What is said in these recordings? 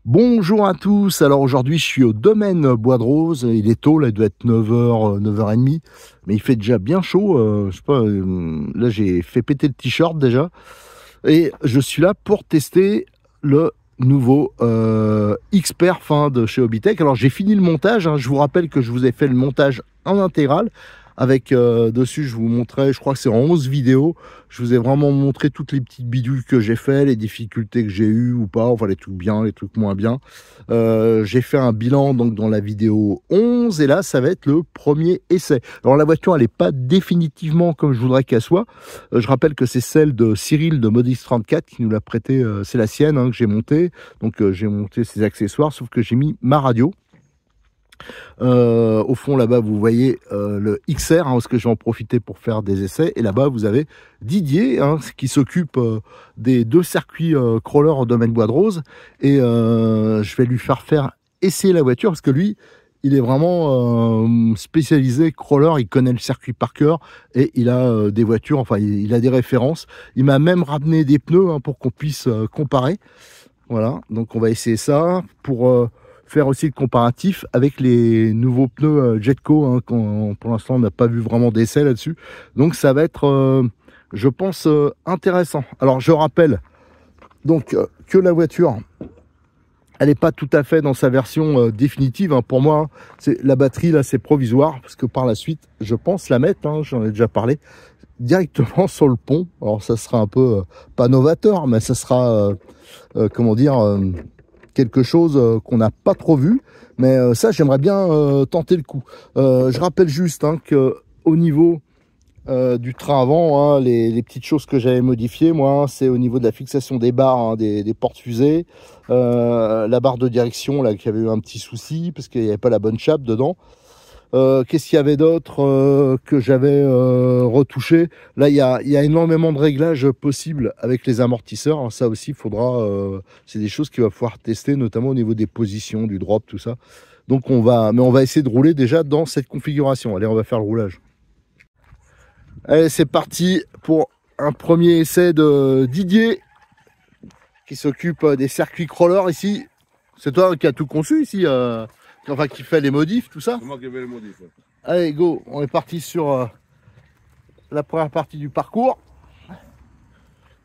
Bonjour à tous, alors aujourd'hui je suis au domaine Bois de Rose, il est tôt, là il doit être 9h, 9h30, mais il fait déjà bien chaud, je sais pas, là j'ai fait péter le t-shirt déjà, et je suis là pour tester le nouveau X-Perf de chez Hobbytech. Alors j'ai fini le montage, je vous rappelle que je vous ai fait le montage en intégral, avec dessus je vous montrais, je crois que c'est en 11 vidéos, je vous ai vraiment montré toutes les petites bidules que j'ai fait, les difficultés que j'ai eues ou pas, enfin les trucs bien, les trucs moins bien. J'ai fait un bilan donc dans la vidéo 11 et là ça va être le premier essai. Alors la voiture elle n'est pas définitivement comme je voudrais qu'elle soit. Je rappelle que c'est celle de Cyril de Modix 34 qui nous l'a prêté, c'est la sienne que j'ai montée. Donc j'ai monté ses accessoires, sauf que j'ai mis ma radio. Au fond là-bas vous voyez le XR parce que je vais en profiter pour faire des essais, et là-bas vous avez Didier qui s'occupe des deux circuits crawler au domaine Bois de Rose, et je vais lui faire essayer la voiture parce que lui il est vraiment spécialisé crawler, il connaît le circuit par cœur et il a des voitures, enfin il a des références, il m'a même ramené des pneus pour qu'on puisse comparer. Voilà, donc on va essayer ça pour faire aussi le comparatif avec les nouveaux pneus Jetco, pour l'instant on n'a pas vu vraiment d'essai là-dessus, donc ça va être je pense intéressant. Alors je rappelle donc que la voiture elle n'est pas tout à fait dans sa version définitive, pour moi c'est la batterie là, c'est provisoire parce que par la suite je pense la mettre, j'en ai déjà parlé, directement sur le pont. Alors ça sera un peu pas novateur, mais ça sera comment dire, quelque chose qu'on n'a pas trop vu, mais ça j'aimerais bien tenter le coup. Je rappelle juste que au niveau du train avant, les petites choses que j'avais modifiées moi, c'est au niveau de la fixation des barres, des portes-fusées, la barre de direction là qui avait eu un petit souci parce qu'il n'y avait pas la bonne chape dedans. Qu'est-ce qu'il y avait d'autre que j'avais retouché? Là, il y a énormément de réglages possibles avec les amortisseurs. Ça aussi, il faudra. C'est des choses qu'il va falloir tester, notamment au niveau des positions, du drop, tout ça. Donc, on va essayer de rouler déjà dans cette configuration. Allez, on va faire le roulage. Allez, c'est parti pour un premier essai de Didier, qui s'occupe des circuits crawlers ici. C'est toi qui as tout conçu ici, enfin qui fait les modifs, tout ça? C'est moi qui vais les modifs. Ouais. Allez, go, on est parti sur la première partie du parcours.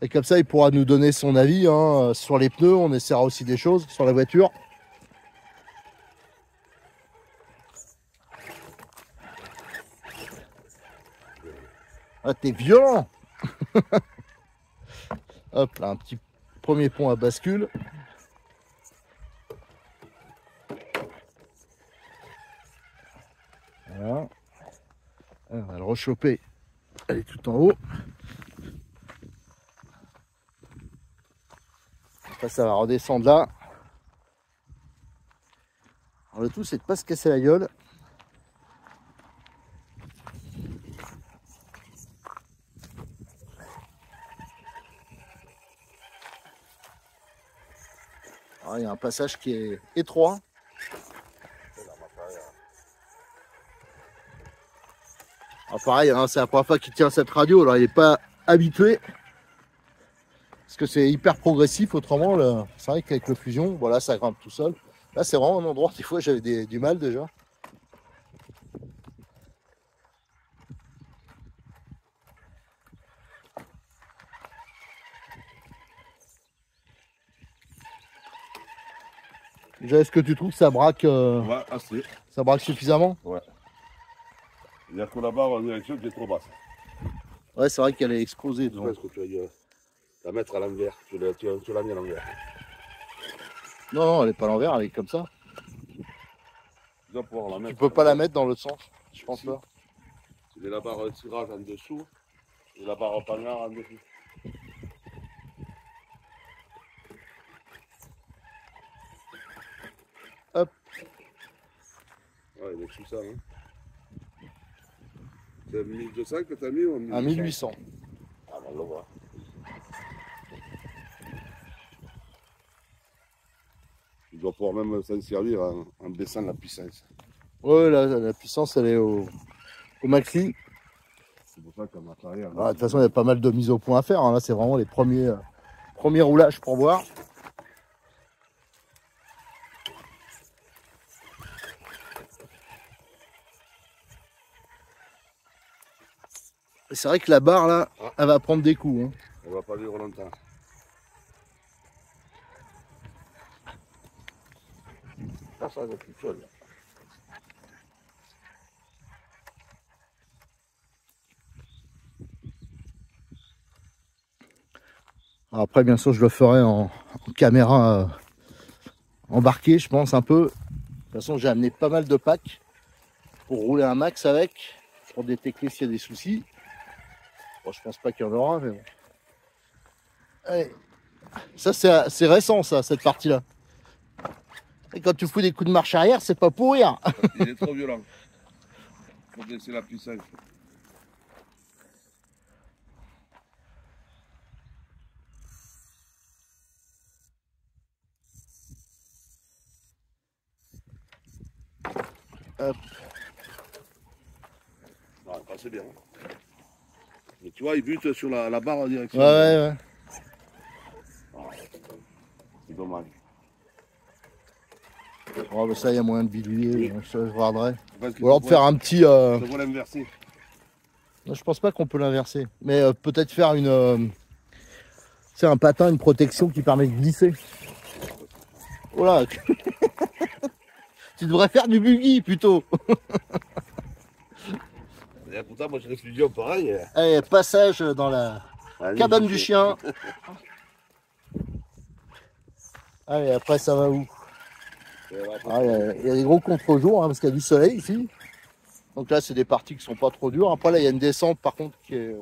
Et comme ça, il pourra nous donner son avis sur les pneus. On essaiera aussi des choses sur la voiture. Ah, t'es violent. Hop là, un petit premier pont à bascule. Voilà. Alors, on va le rechoper. Elle est tout en haut. Après, ça va redescendre là. Alors, le tout, c'est de ne pas se casser la gueule. Alors, il y a un passage qui est étroit. Alors pareil, c'est la première fois qu'il tient cette radio, alors il n'est pas habitué. Parce que c'est hyper progressif, autrement, c'est vrai qu'avec le Fusion, voilà, ça grimpe tout seul. Là, c'est vraiment un endroit, des fois, j'avais du mal déjà. Déjà, est-ce que tu trouves que ça braque Ouais, assez. Ça braque suffisamment? Ouais. Il y a que la barre en direction qui est trop basse. Ouais, c'est vrai qu'elle est exposée. Est-ce que tu vas la mettre à l'envers? Tu l'as mis à l'envers. Non, non, elle est pas à l'envers, elle est comme ça. Tu vas pouvoir la mettre. Tu peux pas la mettre dans l'autre sens, je pense pas. Tu mets la barre de tirage en dessous et la barre pangard en dessous. Hop. Ouais, il est sous ça, hein. C'est 1200 que t'as mis ou À 1800. Ah, ben, on le voit. Il doit pouvoir même s'en servir en baissant la puissance. Ouais, la puissance, elle est au maxi. C'est pour ça qu'en matériel. Ah, de toute façon, il y a pas mal de mises au point à faire. Hein. Là, c'est vraiment les premiers roulages pour voir. C'est vrai que la barre, là, elle va prendre des coups. Hein. On va pas vivre longtemps. Ça va plus seul. Après, bien sûr, je le ferai en caméra embarquée, je pense, un peu. De toute façon, j'ai amené pas mal de packs pour rouler un max avec, pour détecter s'il y a des soucis. Bon, je pense pas qu'il y en aura, mais bon. Allez. Ça, c'est récent, ça, cette partie-là. Et quand tu fous des coups de marche arrière, c'est pas pour rire. Il est trop violent. Faut baisser la puissance. Hop. Non, c'est bien. Mais tu vois, il bute sur la barre en direction. Ouais. C'est dommage. Oh, bah ça, il y a moyen de bidouiller, Oui. je regarderai. Parce que Ou alors de faire un petit... Je vois l'inverser. Non, je pense pas qu'on peut l'inverser. Mais peut-être faire c'est un patin, une protection qui permet de glisser. Voilà. Tu devrais faire du buggy plutôt. Et pourtant, moi, j'ai des fusions pareil. Allez, passage dans la cabane du chien. Allez, après ça va où? Ah, il y a des gros contre-jours hein, parce qu'il y a du soleil ici. Donc là, c'est des parties qui sont pas trop dures. Après, là, il y a une descente par contre qui est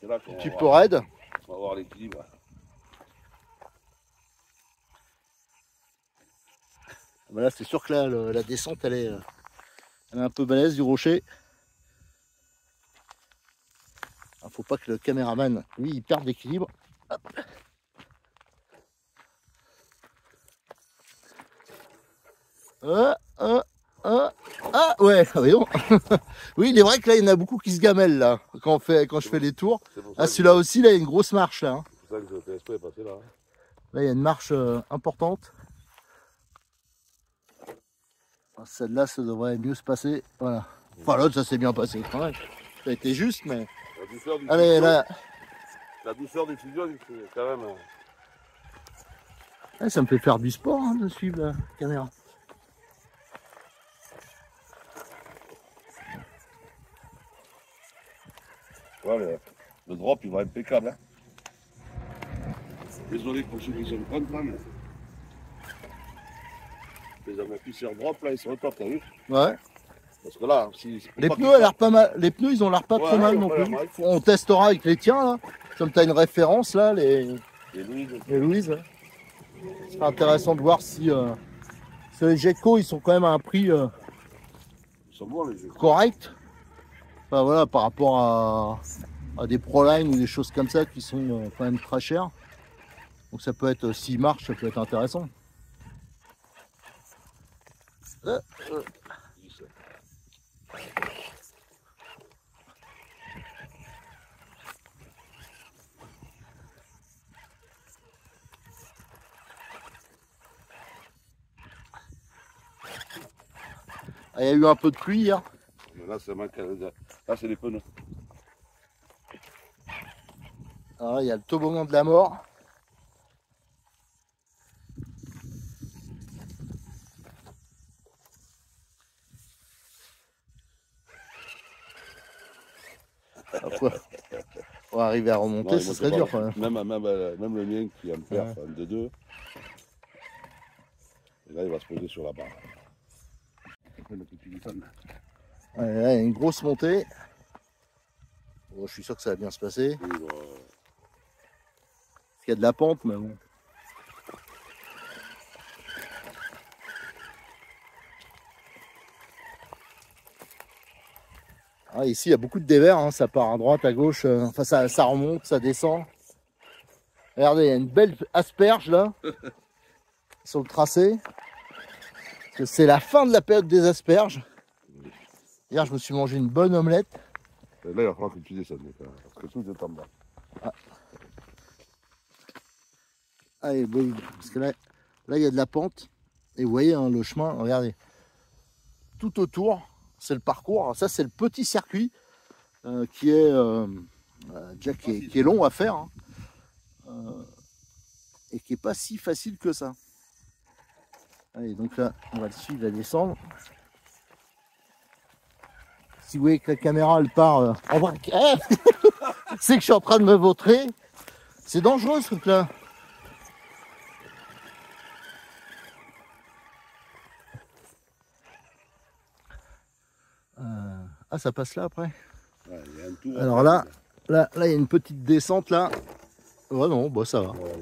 un petit peu raide. On va voir l'équilibre. Ben là, c'est sûr que là, la descente, elle est un peu balèze du rocher. Il faut pas que le caméraman, lui, il perde l'équilibre. Ah ouais, voyons. Oui, il est vrai que là, il y en a beaucoup qui se gamellent là, quand je fais les tours. Ah, celui-là aussi, là, il y a une grosse marche là. Hein. C'est pour ça que je fais exprès de passer là. Là, il y a une marche importante. Celle-là, ça devrait mieux se passer. Voilà. Enfin, l'autre, ça s'est bien passé quand même. Ça a été juste, mais. La douceur du Allez, fusion, là. La douceur des fusions, c'est quand même. Ouais, ça me fait faire du sport hein, de suivre la caméra. Ouais, le drop, il va être impeccable. Hein. Désolé pour ceux qui sont contre, mais. Les amortisseurs drop, là, ils sont au top, t'as vu? Ouais. Parce que là, si. Les pneus, a l'air pas mal. Les pneus, ils ont l'air pas trop mal non plus. On testera avec les tiens là. Comme tu as une référence là, les Louise. Ouais. Ce sera intéressant de voir si les Jetco, ils sont quand même à un prix Ils sont bons, les jeux. correct. Enfin voilà, par rapport à des Proline ou des choses comme ça qui sont quand même très chères. Donc ça peut être, s'ils marchent, ça peut être intéressant. Il y a eu un peu de pluie hier. Mais là, c'est les pneus. Alors, il y a le toboggan de la mort. Après, on va arriver à remonter, Non, ce serait dur quand même. Même le mien qui est en perf, en 2-2. Et là, il va se poser sur la barre. Ouais, là, il y a une grosse montée. Bon, je suis sûr que ça va bien se passer. Oui, bon, Parce qu'il y a de la pente, mais bon. Ah, ici, il y a beaucoup de dévers, hein, ça part à droite, à gauche, enfin ça remonte, ça descend. Regardez, il y a une belle asperge là, sur le tracé. C'est la fin de la période des asperges. Hier, je me suis mangé une bonne omelette. Et là, il va falloir que tu descendes, parce que tout est en bas. Ah. Allez, bon, parce que là, il y a de la pente. Et vous voyez hein, le chemin, regardez. Tout autour, c'est le parcours. Alors ça, c'est le petit circuit qui est déjà qui est long à faire. Hein, et qui n'est pas si facile que ça. Allez, donc là, on va le suivre, la descendre. Si vous voyez que la caméra, elle part en vrac, c'est que je suis en train de me vautrer. C'est dangereux, ce truc-là. Ah, ça passe là, après. Ouais, il y a un tour. Alors là, il y a une petite descente, là. Ouais, non, bah, ça va. Voilà,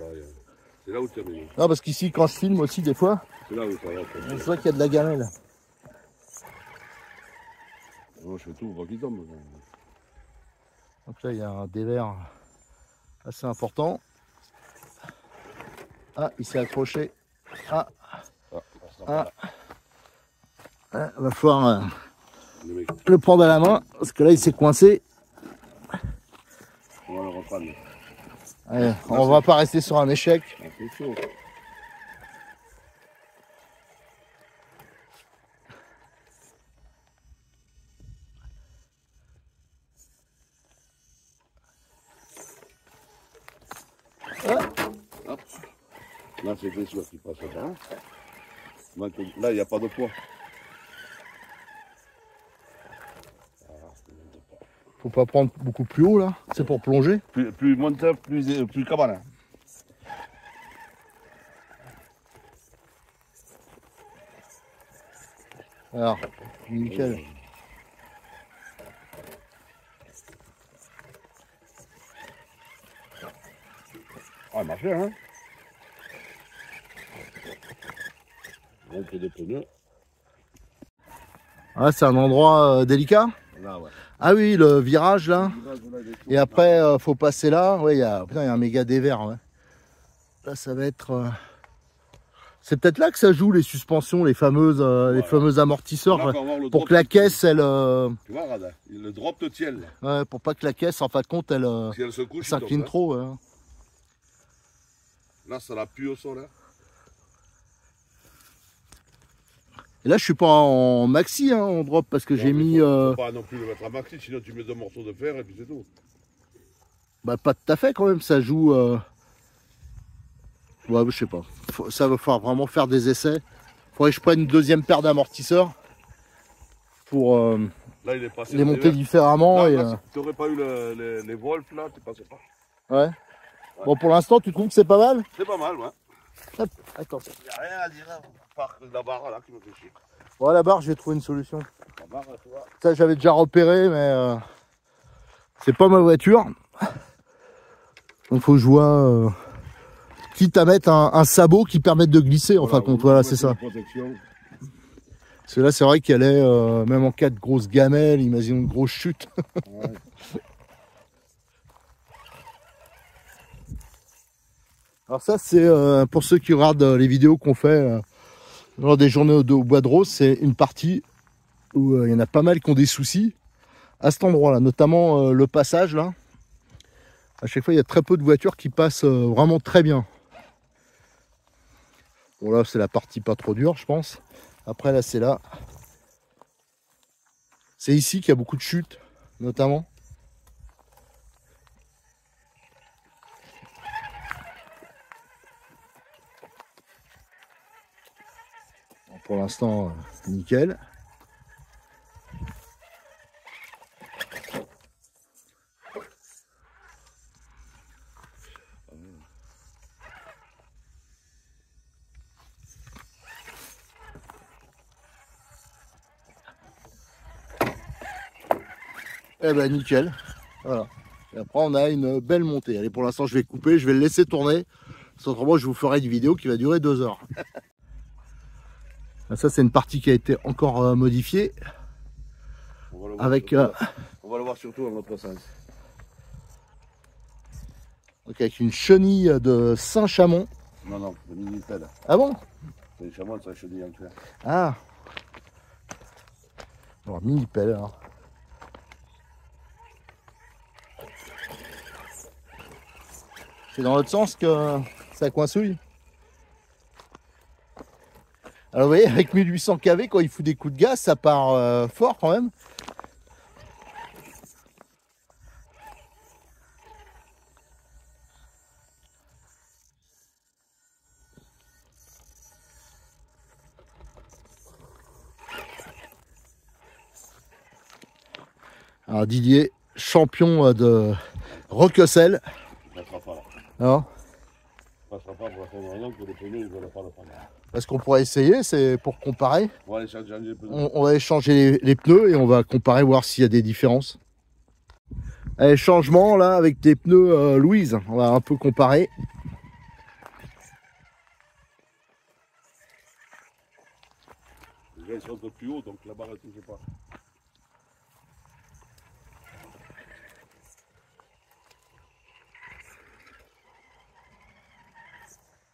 c'est là où tu as mis. Non, parce qu'ici, quand je filme aussi, des fois, C'est là où ça va. on voit qu'il y a de la gamelle. Moi, je fais tout pour qu'il tombe. Donc là, il y a un dévers assez important. Ah, il s'est accroché. Ah, va falloir le prendre à la main, parce que là, il s'est coincé. On va le reprendre. Allez, on va pas rester sur un échec. C'est chaud. Hop. Là, c'est des soies qui passent là. Là, il n'y a pas de poids. Faut pas prendre beaucoup plus haut là, c'est pour plonger. Plus monteur, plus cabane. Alors, nickel. Ah, il m'a fait, hein. Un peu de pneus. Ah, c'est un endroit délicat. Là, ouais. Ah oui, le virage là. Et après, faut passer là. Ouais, il y a un méga dévers. Ouais. Là, ça va être. C'est peut-être là que ça joue les suspensions, les fameux amortisseurs, Là, pour que la caisse, elle. Tu vois, regarde, le drop te tient. Ouais, pour pas que la caisse, en fin de compte, elle Si elle se couche, s'incline trop. Ouais. Là, ça la pue au sol. Hein. Et là, je suis pas en maxi, hein, en drop, parce que j'ai mis. Faut pas non plus le mettre à maxi, sinon tu mets 2 morceaux de fer et puis c'est tout. Bah, pas tout à fait quand même, ça joue. Ouais, je sais pas. Ça va falloir vraiment faire des essais. Faudrait que je prenne une deuxième paire d'amortisseurs pour Là, il est passé les monter différemment. Là, et, là, si tu n'aurais pas eu les Wolf, là, tu passais pas. Ouais. Bon, pour l'instant, tu trouves que c'est pas mal? C'est pas mal, ouais. Hop, attends. Il n'y a rien à dire, à part la barre là qui me fait chier. Bon, la barre, je vais trouver une solution. La barre, tu vois. Ça, j'avais déjà repéré, mais c'est pas ma voiture. Donc, faut que je vois. Quitte à mettre un sabot qui permette de glisser, en fin de compte. Voilà, c'est ça. Parce que là, c'est vrai qu'elle est, même en cas de grosse gamelle, imaginons une grosse chute. Ouais. Alors ça, c'est pour ceux qui regardent les vidéos qu'on fait lors des journées au Bois de Rose, c'est une partie où il y en a pas mal qui ont des soucis à cet endroit-là, notamment le passage là. À chaque fois, il y a très peu de voitures qui passent vraiment très bien. Bon là, c'est la partie pas trop dure, je pense. Après là, c'est là. C'est ici qu'il y a beaucoup de chutes, notamment. Bon, pour l'instant, nickel. Eh ben nickel, voilà. Et après on a une belle montée. Allez, pour l'instant je vais couper, je vais le laisser tourner. Autrement je vous ferai une vidéo qui va durer 2 heures. Ça c'est une partie qui a été encore modifiée. On va le avec, on va le voir surtout dans notre sens. donc avec une chenille de Saint-Chamond. Non, non, de Mini-Pelle. Ah bon? C'est les chamois, c'est la chenille en cuir. Ah. Alors, mini-pelle alors. C'est dans l'autre sens que ça coincouille. Alors vous voyez, avec 1800 kV, quand il fout des coups de gaz, ça part fort quand même. Alors Didier, champion de Roquessel. Ça ne passera pas là. Non, Ça ne passera pas pour la fin raison que les pneus ne veulent pas le prendre. parce qu'on pourrait essayer, c'est pour comparer. On va aller changer les pneus. On va échanger les pneus et on va comparer, voir s'il y a des différences. Allez, changement là avec des pneus Louise. On va un peu comparer. Les gars ils sont un peu plus haut donc la barre ne touche pas.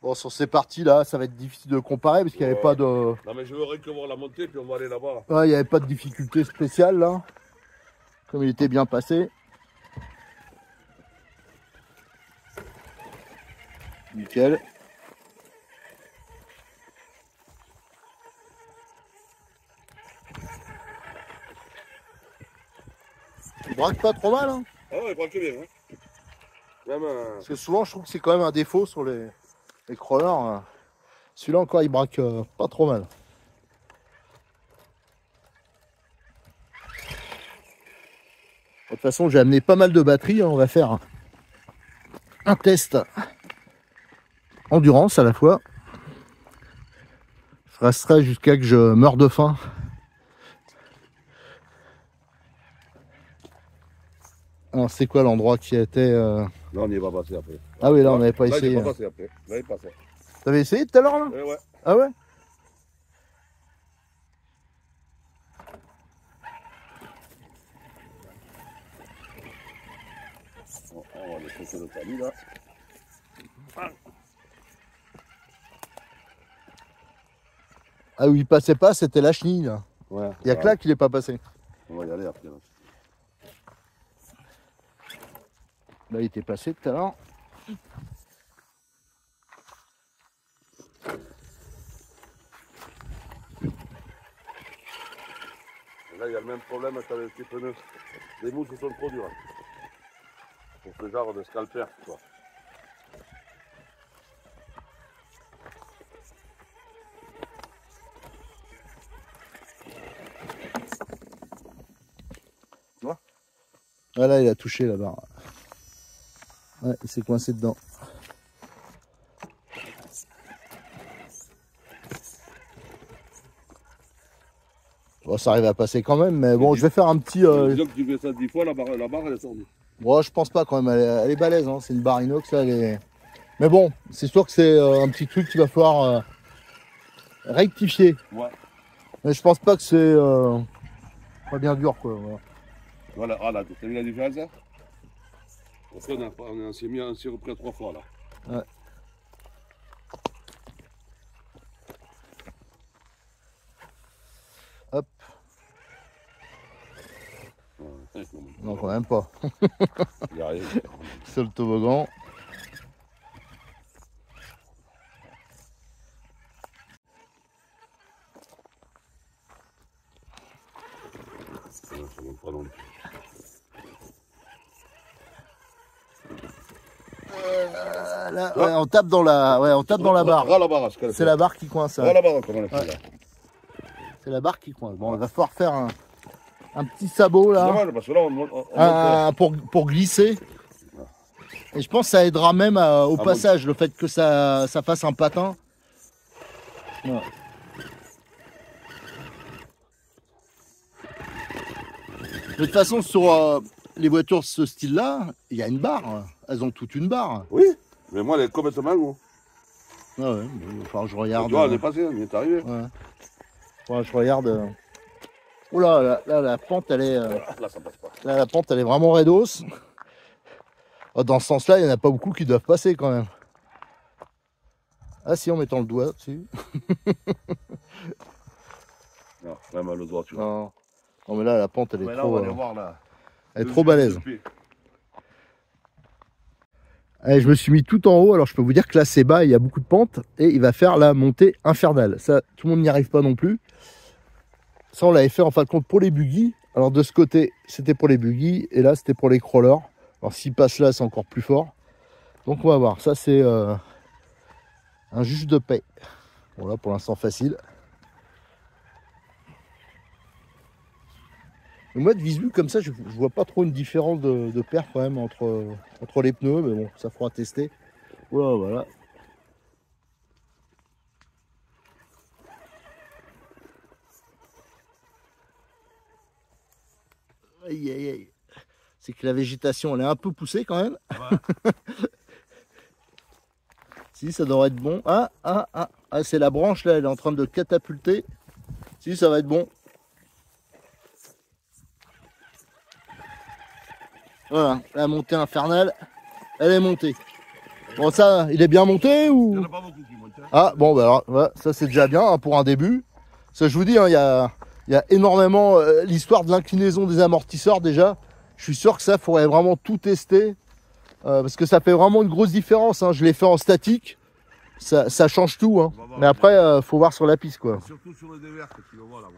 Bon, sur ces parties là, ça va être difficile de comparer parce qu'il n'y avait pas de. Non mais je veux rien que voir la montée puis on va aller là-bas. Ouais, il n'y avait pas de difficulté spéciale là. Comme il était bien passé. Nickel. Il braque pas trop mal, hein. Ah ouais, il braque bien. Hein. Même, Parce que souvent, je trouve que c'est quand même un défaut sur les crawlers. Celui-là encore, il braque pas trop mal. De toute façon, j'ai amené pas mal de batteries. Hein. On va faire un test endurance à la fois. Je resterai jusqu'à que je meure de faim. Alors, c'est quoi l'endroit qui était là on n'y est pas passé après. Ah oui, là on n'avait pas là, essayé. Là, pas passé après. Là, il est passé. T'avais essayé tout à l'heure là? Ouais. Ah ouais? On va aller chercher le tamis là. Ah oui, il passait pas, c'était la chenille là. Ouais. Il y a que là qu'il est pas passé. On va y aller après. Là, Là il était passé tout à l'heure. là il y a le même problème avec les pneus. Les mousses sont trop dures. Pour ce genre de scalper, quoi. Tu vois? Ah là il a touché la barre. Ouais, il s'est coincé dedans. Bon, ça arrive à passer quand même, mais bon, je vais faire un petit. Disons que tu fais ça 10 fois, la barre elle est tordue. Bon, je pense pas quand même, elle est balèze, hein. C'est une barre inox là, elle est. Mais bon, c'est sûr que c'est un petit truc qu'il va falloir rectifier. Ouais. Mais je pense pas que c'est pas bien dur quoi. Voilà. Voilà, ah là, t'as vu la différence là? Parce qu'on s'est repris 3 fois là. Ouais. Hop. Ouais, Non, quand même pas. Il y a rien. C'est le toboggan. Ça monte pas non plus. Là, ouais, on tape dans la, barre. Ras la barre, C'est la barre qui coince. Ras la barre, comme on a fait Ouais. là. C'est la barre qui coince. Bon, il va falloir faire un petit sabot C'est là, dommage parce que là on monte. pour glisser. Et je pense que ça aidera même au Ah, passage, le fait que ça fasse un patin. Ouais. De toute façon, sur les voitures de ce style-là, il y a une barre. Elles ont toute une barre. Oui, mais moi elle est complètement gros. Ah ouais, il va falloir que je regarde. Tu vois, on est passé, on y est arrivé. Ouais. Faudra que je regarde Oula, là, la pente, elle est, Là, ça passe pas. là, la pente, elle est vraiment raidos. Dans ce sens-là, il n'y en a pas beaucoup qui doivent passer quand même. Ah si, en mettant le doigt dessus. Non, même le doigt, tu vois. Non. Non, mais là, la pente, elle est Mais là, trop, on va aller voir là. elle est trop balèze. Allez, je me suis mis tout en haut, alors je peux vous dire que là c'est bas, il y a beaucoup de pentes et il va faire la montée infernale. Ça, tout le monde n'y arrive pas non plus. Ça, on l'avait fait en fin de compte pour les buggy. Alors de ce côté, c'était pour les buggy et là, c'était pour les crawlers. Alors s'il passe là, c'est encore plus fort. Donc on va voir. Ça, c'est un juge de paix. Bon là, pour l'instant, facile. Mais moi, de visu comme ça, je vois pas trop une différence de perf quand même entre les pneus, mais bon, ça fera tester. Voilà, voilà. Aïe, aïe, aïe. C'est que la végétation, elle est un peu poussée quand même. Ouais. Si, ça devrait être bon. Ah, c'est la branche là, elle est en train de catapulter. Si, ça va être bon. Voilà, la montée infernale, elle est montée. Bon, ça, il est bien monté Il ou... n'y en a pas beaucoup qui montent. Hein. Ah, bon, bah alors, ouais, ça c'est déjà bien hein, pour un début. Ça, je vous dis, hein, il y a énormément l'histoire de l'inclinaison des amortisseurs déjà. Je suis sûr que ça, il faudrait vraiment tout tester. Parce que ça fait vraiment une grosse différence. Hein. Je l'ai fait en statique. Ça change tout. Hein. Mais après, faut voir sur la piste, quoi. Surtout sur le dévers que tu le vois là.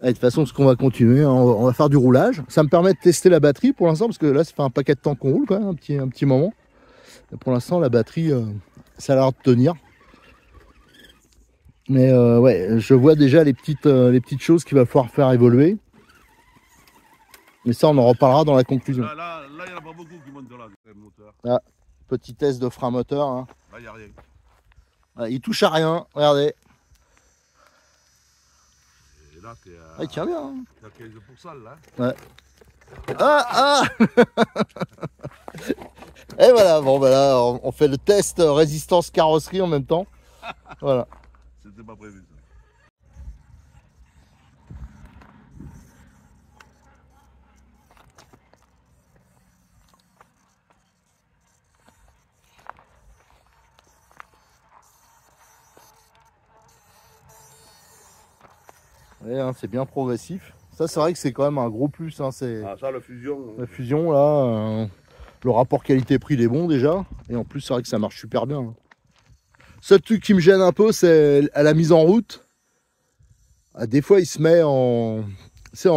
Allez, de toute façon, ce qu'on va continuer, hein, on va faire du roulage. Ça me permet de tester la batterie pour l'instant, parce que là, ça fait un paquet de temps qu'on roule, quand même, un petit moment. Et pour l'instant, la batterie, ça a l'air de tenir. Mais ouais, je vois déjà les petites choses qu'il va falloir faire évoluer. Mais ça, on en reparlera dans la conclusion. Là, il n'y en a pas beaucoup qui montent là, le moteur. Ah, petit test de frein moteur. Hein. Là, il n'y a rien. Ah, il touche à rien, regardez. Et là, tu es Ah, il tient bien. Hein. à 15% là. Ouais. Ah. Et voilà, bon, bah là, on fait le test résistance carrosserie en même temps. Voilà. C'était pas prévu ça. Ouais, hein, c'est bien progressif. Ça, c'est vrai que c'est quand même un gros plus. Hein, c'est Ah, ça, la fusion. la fusion, là. Le rapport qualité-prix, il est bon déjà. Et en plus, c'est vrai que ça marche super bien. Hein. Seul truc qui me gêne un peu, c'est à la mise en route. Ah, des fois, il se met en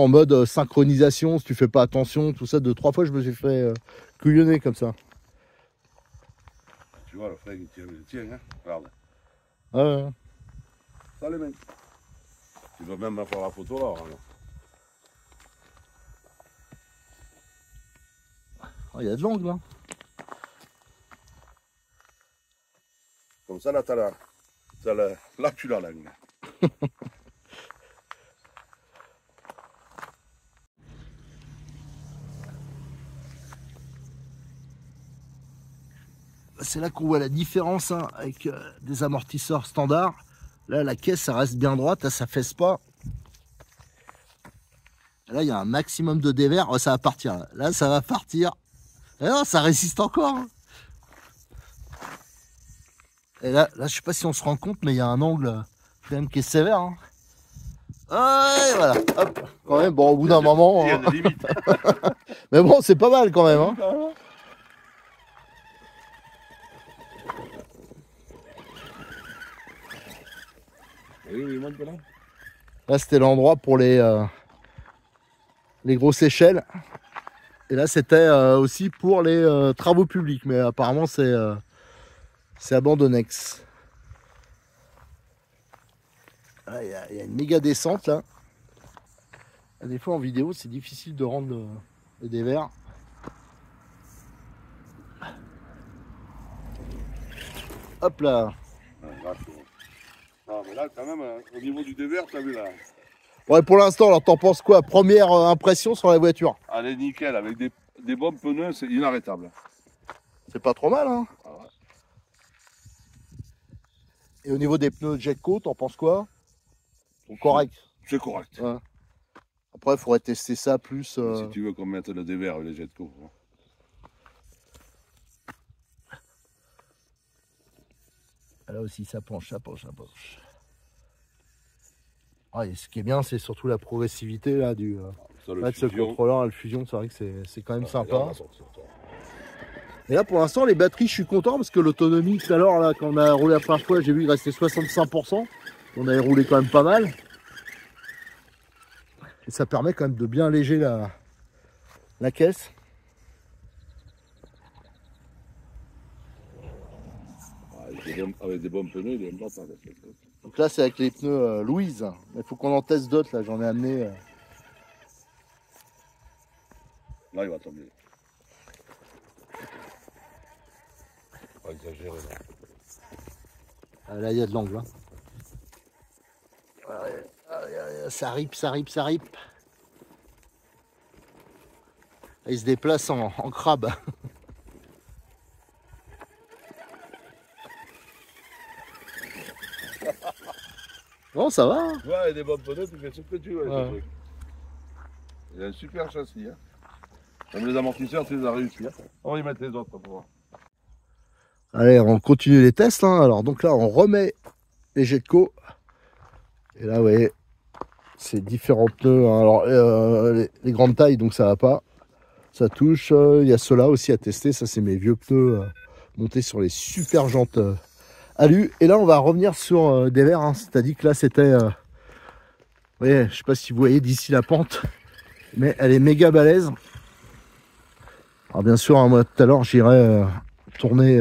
mode synchronisation. Si tu fais pas attention, tout ça. 2-3 fois, je me suis fait couillonner comme ça. Tu vois, le frein, il tient, hein. Regarde. Ouais. Ça, les mains. Tu dois même faire la photo là. Alors. Oh, il y a de l'angle, hein. Comme ça, là, là, tu l'as l'angle. C'est là qu'on voit la différence hein, avec des amortisseurs standards. Là, la caisse, ça reste bien droite, là, ça fesse pas. Là, il y a un maximum de dévers. Oh, ça va partir. Là, ça va partir. Et non, ça résiste encore. Hein. Et là, je sais pas si on se rend compte, mais il y a un angle quand même qui est sévère. Hein. Ouais, voilà. Hop. Quand même, bon, au bout d'un moment. Il y a des limites. Mais bon, c'est pas mal quand même. Hein. Oui, monte là. Là, c'était l'endroit pour les grosses échelles. Et là, c'était aussi pour les travaux publics. Mais apparemment, c'est abandonnex. Il y a une méga descente là. Des fois en vidéo, c'est difficile de rendre le dévers. Hop là. Non, mais là, quand même, au niveau du dévers, tu as vu là. Ouais, pour l'instant, alors t'en penses quoi? Première impression sur la voiture? Allez, nickel, avec des bons pneus, c'est inarrêtable. C'est pas trop mal, hein? Ah ouais. Et au niveau des pneus Jetco, t'en penses quoi? Ils sont corrects. C'est correct. Ouais. Après, il faudrait tester ça plus. Si tu veux qu'on mette le dévers avec les Jetco. Là aussi, ça penche, ça penche, ça penche. Ah, et ce qui est bien, c'est surtout la progressivité là, du de ce contrôleur, le fusion. C'est vrai que c'est quand même sympa. Et là, pour l'instant, les batteries, je suis content parce que l'autonomie, tout à l'heure, là, quand on a roulé la première fois, j'ai vu qu'il restait 65%. On avait roulé quand même pas mal. Et ça permet quand même de bien alléger la caisse. Avec des bons pneus, il aime pas ça. Donc là, c'est avec les pneus Louise. Il faut qu'on en teste d'autres. Là, j'en ai amené. Là, il va tomber. Pas exagérer. Là, Là, il y a de l'angle. Hein. Ça rip, ça rip, ça rip. Il se déplace en crabe. Bon, ça va. Hein. ouais, avec des bons pneus, tu fais ce que tu veux. Ouais. Il a un super châssis. Hein. Comme les amortisseurs, tu les as réussi. Hein. On va y mettre les autres pour voir. Allez, on continue les tests. Hein. Alors, donc là, on remet les Jetco. Et là, vous voyez, c'est différents pneus. Hein. Alors, les grandes tailles, donc ça va pas. Ça touche. Il y a ceux-là aussi à tester. Ça, c'est mes vieux pneus montés sur les super jantes alu. Et là, on va revenir sur des verres. Hein. C'est-à-dire que là, c'était... vous voyez, je sais pas si vous voyez d'ici la pente, mais elle est méga balèze. Alors, bien sûr, hein, moi, tout à l'heure, j'irai tourner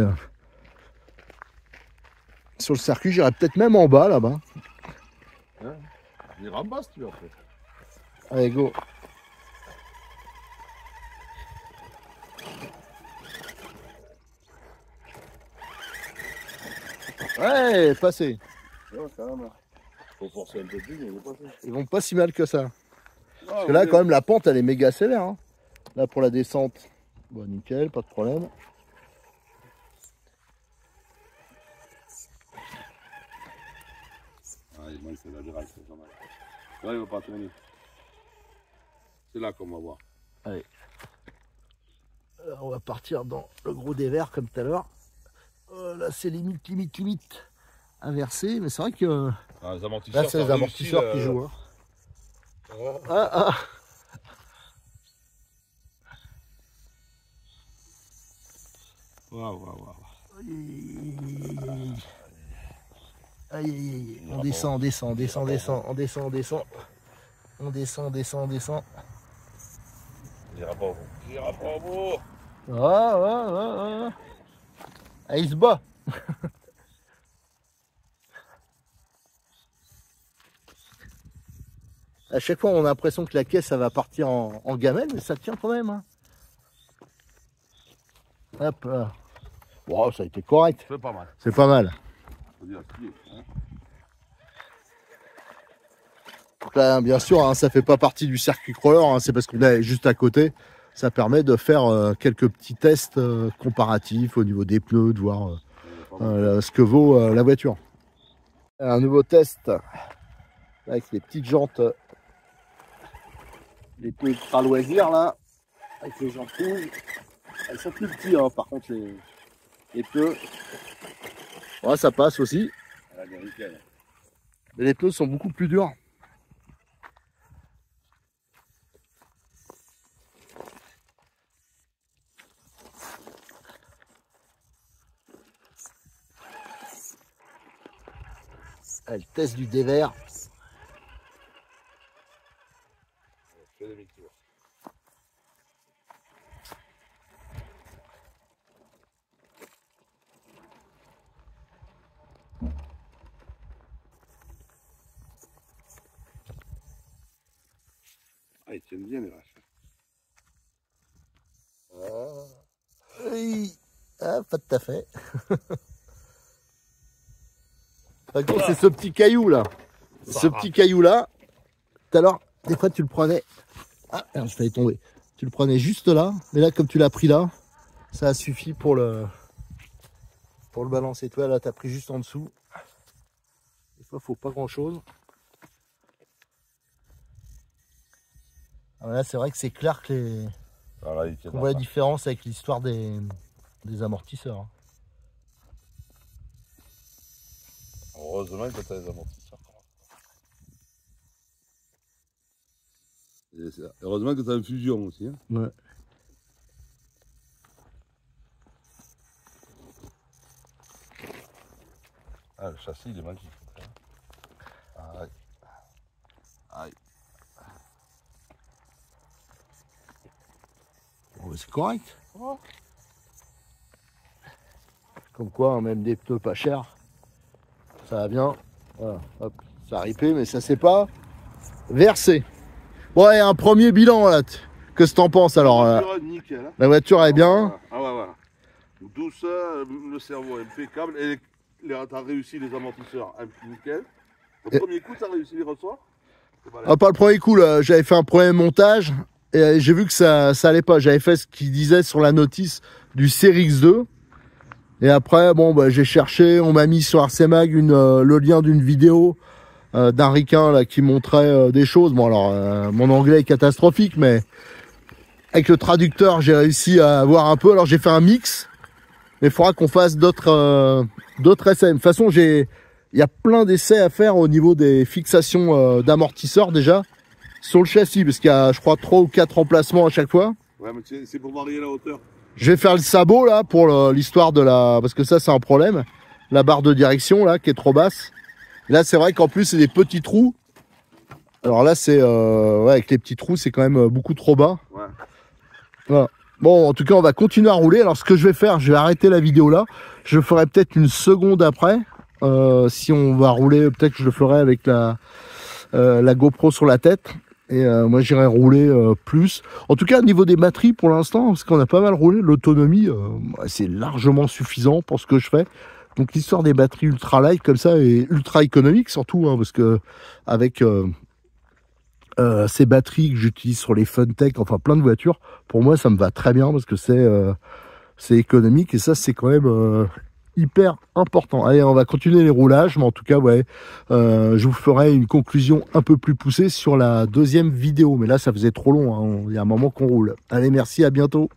sur le circuit. J'irai peut-être même en bas, là-bas. Hein, il ramasse, tu vas faire. Allez, go. Ouais, passé. Ouais, quand même. Faut forcer un peu plus, mais il est passé. Ils vont pas si mal que ça. Ah, Parce que là, quand même, la pente, elle est méga sévère. Hein. Là, pour la descente, bon, nickel, pas de problème. Ah, il manque la virage, c'est pas mal. Là, il va pas tourner. C'est là qu'on va voir. Allez. Alors, on va partir dans le gros des verres, comme tout à l'heure. Là, c'est limite inversé. Mais c'est vrai que... Ah, les amortisseurs, là, c'est les amortisseurs qui jouent. Hein. Ah. Waouh. Aïe. On descend. On descend. Il ira pas au bout. Ah, il se bat. À chaque fois, on a l'impression que la caisse, ça va partir en gamelle, mais ça tient quand même. Hein. Hop là. Bon, ça a été correct. C'est pas mal. C'est pas mal. Faut dire, hein. Donc là, bien sûr, hein, ça fait pas partie du circuit crawler, hein, c'est parce qu'on est juste à côté. Ça permet de faire quelques petits tests comparatifs au niveau des pneus, de voir ce que vaut la voiture. Un nouveau test avec les petites jantes, les pneus ultra loisirs là, avec les jantes rouges. Elles sont plus petits, hein, par contre, les pneus. Ouais, ça passe aussi. Mais les pneus sont beaucoup plus durs. Le test du dévers. Ah, ils tiennent bien les vaches. Oui. Ah, pas tout à fait. Par contre, c'est ce petit caillou là. Ce petit caillou là. tout à l'heure, des fois tu le prenais. Ah, merde, je failli tomber. Tu le prenais juste là, mais là, comme tu l'as pris là, ça a suffi pour le balancer. Toi, là, tu as pris juste en dessous. Des fois, il faut pas grand chose. Alors là, c'est vrai que c'est clair que les. On voit la différence avec l'histoire des amortisseurs. Heureusement que tu as les amortisseurs. Heureusement que tu as une fusion aussi. Hein. Ouais. Ah, le châssis, il est magique. Aïe. Aïe. Bon, c'est correct. Oh. Comme quoi, même des pneus pas chers, ça va bien. Voilà, hop, ça a ripé, mais ça s'est pas versé. Bon, et un premier bilan, là. Qu'est-ce que t'en penses alors? La voiture, nickel. Hein. La voiture est bien. Ah ouais, voilà. Douceur, le cerveau est impeccable. Et t'as réussi les amortisseurs, nickel. Le premier coup, t'as réussi les ressorts? Ah, pas le premier coup, là. J'avais fait un premier montage et j'ai vu que ça allait pas. J'avais fait ce qu'il disait sur la notice du CRX2. Et après, bon, bah, j'ai cherché, on m'a mis sur RCMag le lien d'une vidéo d'un ricain là, qui montrait des choses. Bon, alors, mon anglais est catastrophique, mais avec le traducteur, j'ai réussi à voir un peu. Alors, j'ai fait un mix, mais il faudra qu'on fasse d'autres essais. De toute façon, il y a plein d'essais à faire au niveau des fixations d'amortisseurs déjà sur le châssis, parce qu'il y a, je crois, 3 ou 4 emplacements à chaque fois. Ouais, mais c'est pour varier la hauteur. Je vais faire le sabot là pour l'histoire de la... Parce que ça c'est un problème. La barre de direction là qui est trop basse. Là c'est vrai qu'en plus c'est des petits trous. Alors là c'est... ouais, avec les petits trous c'est quand même beaucoup trop bas. Ouais. Voilà. Bon en tout cas on va continuer à rouler. Alors ce que je vais faire, je vais arrêter la vidéo là. Je ferai peut-être une seconde après. Si on va rouler, peut-être que je le ferai avec la GoPro sur la tête. Et moi j'irai rouler plus. En tout cas au niveau des batteries pour l'instant, parce qu'on a pas mal roulé, l'autonomie c'est largement suffisant pour ce que je fais. Donc l'histoire des batteries ultra light comme ça est ultra économique surtout, hein, parce que avec ces batteries que j'utilise sur les Funtech, enfin plein de voitures, pour moi ça me va très bien parce que c'est économique et ça c'est quand même hyper important. Allez, on va continuer les roulages, mais en tout cas, ouais, je vous ferai une conclusion un peu plus poussée sur la deuxième vidéo. Mais là, ça faisait trop long, hein. Il y a un moment qu'on roule. Allez, merci, à bientôt.